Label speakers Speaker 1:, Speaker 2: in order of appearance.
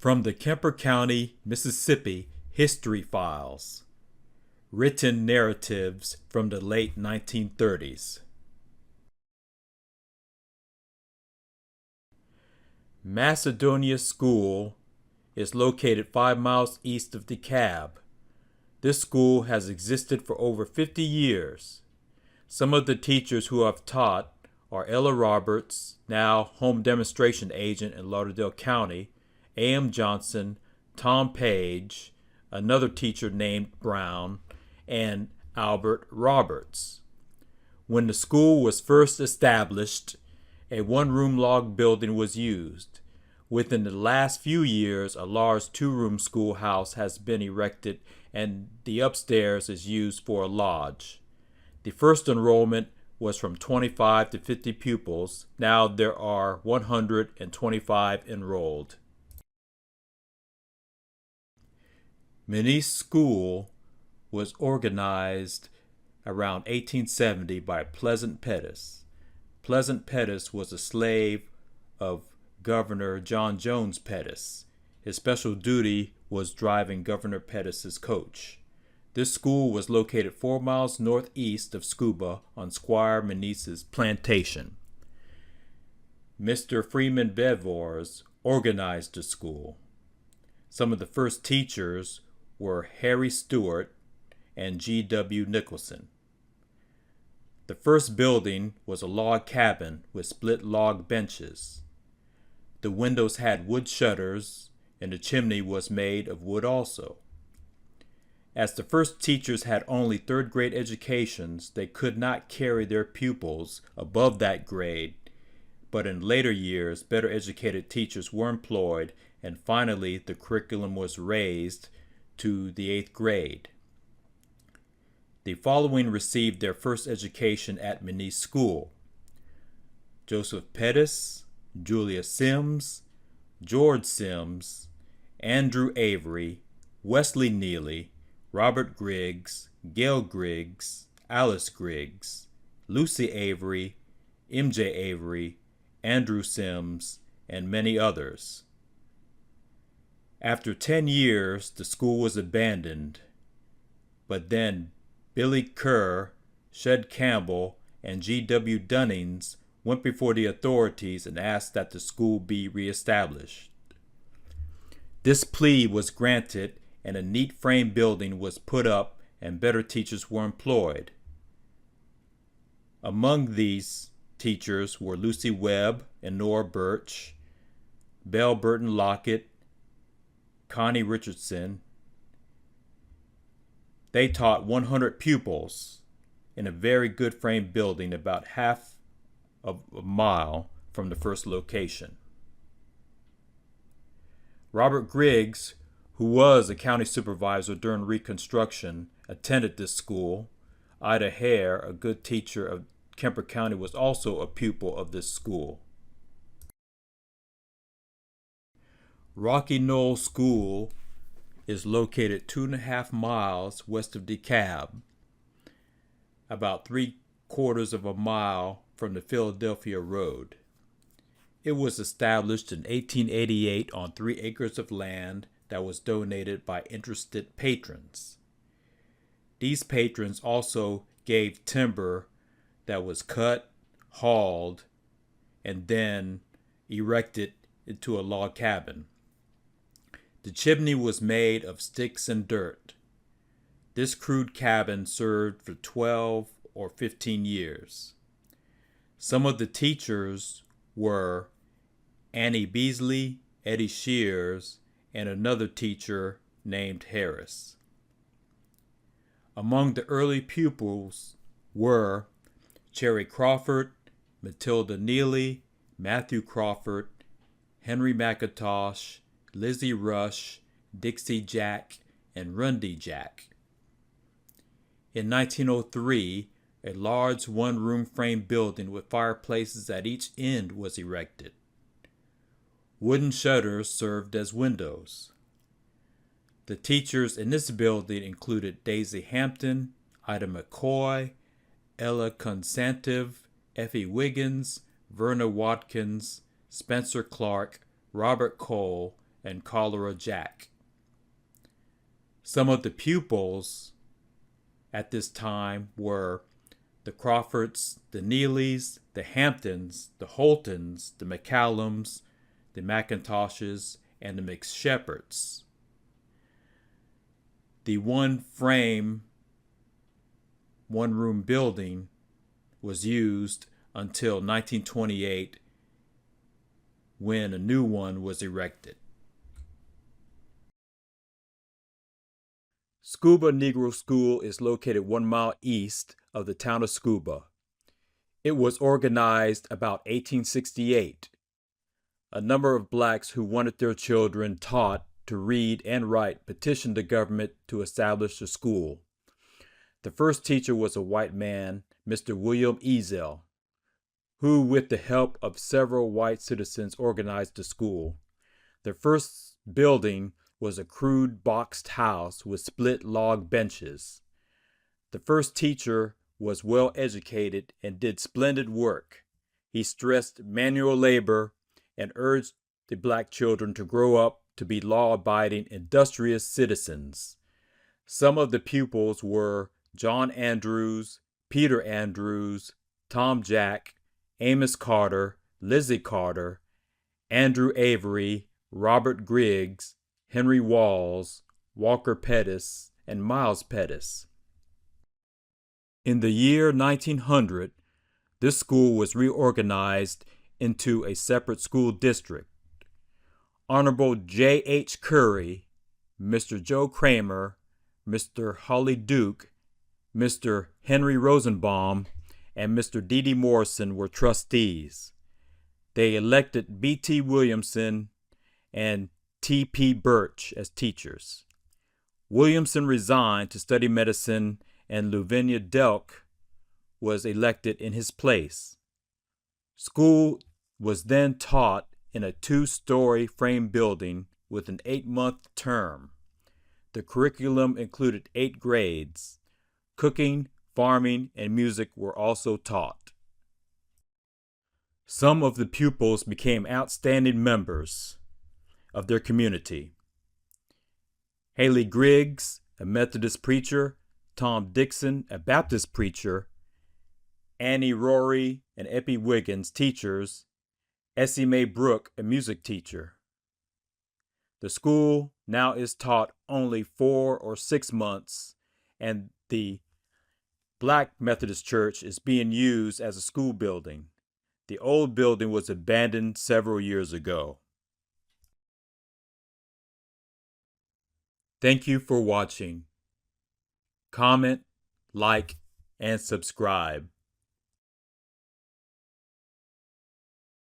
Speaker 1: From the Kemper County, Mississippi History Files. Written narratives from the late 1930s. Macedonia School is located 5 miles east of DeKalb. This school has existed for over 50 years. Some of the teachers who have taught are Ella Roberts, now home demonstration agent in Lauderdale County, A.M. Johnson, Tom Page, another teacher named Brown, and Albert Roberts. When the school was first established, a one-room log building was used. Within the last few years, a large two-room schoolhouse has been erected and the upstairs is used for a lodge. The first enrollment was from 25 to 50 pupils. Now there are 125 enrolled. Mini's School was organized around 1870 by Pleasant Pettus. Pleasant Pettus was a slave of Governor John Jones Pettus. His special duty was driving Governor Pettus's coach. This school was located 4 miles northeast of Scooba on Squire Mini's plantation. Mr. Freeman Bevors organized the school. Some of the first teachers were Harry Stewart and G.W. Nicholson. The first building was a log cabin with split log benches. The windows had wood shutters, and the chimney was made of wood also. As the first teachers had only third-grade educations, they could not carry their pupils above that grade, but in later years, better educated teachers were employed, and finally the curriculum was raised to the 8th grade. The following received their first education at Mini's School: Joseph Pettus, Julia Sims, George Sims, Andrew Avery, Wesley Neely, Robert Griggs, Gail Griggs, Alice Griggs, Lucy Avery, M.J. Avery, Andrew Sims, and many others. After 10 years, the school was abandoned, but then Billy Kerr, Shed Campbell, and G.W. Dunnings went before the authorities and asked that the school be reestablished. This plea was granted, and a neat frame building was put up and better teachers were employed. Among these teachers were Lucy Webb and Nora Birch, Belle Burton Lockett, Connie Richardson. They taught 100 pupils in a very good frame building about half of a mile from the first location. Robert Griggs, who was a county supervisor during Reconstruction, attended this school. Ida Hare, a good teacher of Kemper County, was also a pupil of this school. Rocky Knoll School is located 2.5 miles west of DeKalb, about 3/4 of a mile from the Philadelphia Road. It was established in 1888 on 3 acres of land that was donated by interested patrons. These patrons also gave timber that was cut, hauled, and then erected into a log cabin. The chimney was made of sticks and dirt. This crude cabin served for 12 or 15 years. Some of the teachers were Annie Beasley, Eddie Shears, and another teacher named Harris. Among the early pupils were Cherry Crawford, Matilda Neely, Matthew Crawford, Henry McIntosh, Lizzie Rush, Dixie Jack, and Rundy Jack. In 1903, a large one-room frame building with fireplaces at each end was erected. Wooden shutters served as windows. The teachers in this building included Daisy Hampton, Ida McCoy, Ella Consantive, Effie Wiggins, Verna Watkins, Spencer Clark, Robert Cole, and Cholera Jack. Some of the pupils at this time were the Crawfords, the Neelys, the Hamptons, the Holtons, the McCallums, the McIntoshes, and the McShepherds. The one-frame, one-room building was used until 1928 when a new one was erected. Scooba Negro School is located 1 mile east of the town of Scooba. It was organized about 1868. A number of blacks who wanted their children taught to read and write petitioned the government to establish the school. The first teacher was a white man, Mr. William Ezel, who, with the help of several white citizens, organized the school. The first building was a crude boxed house with split log benches. The first teacher was well educated and did splendid work. He stressed manual labor and urged the black children to grow up to be law-abiding, industrious citizens. Some of the pupils were John Andrews, Peter Andrews, Tom Jack, Amos Carter, Lizzie Carter, Andrew Avery, Robert Griggs, Henry Walls, Walker Pettis, and Miles Pettis. In the year 1900, this school was reorganized into a separate school district. Honorable J. H. Curry, Mr. Joe Kramer, Mr. Holly Duke, Mr. Henry Rosenbaum, and Mr. D. D. Morrison were trustees. They elected B. T. Williamson and T. P. Birch as teachers. Williamson resigned to study medicine, and Lavinia Delk was elected in his place. School was then taught in a 2-story frame building with an 8-month term. The curriculum included 8 grades. Cooking, farming, and music were also taught. Some of the pupils became outstanding members of their community. Haley Griggs, a Methodist preacher, Tom Dixon, a Baptist preacher, Annie Rory and Eppie Wiggins, teachers, Essie Mae Brooke, a music teacher. The school now is taught only 4 or 6 months, and the Black Methodist Church is being used as a school building. The old building was abandoned several years ago. Thank you for watching. Comment, like, and subscribe.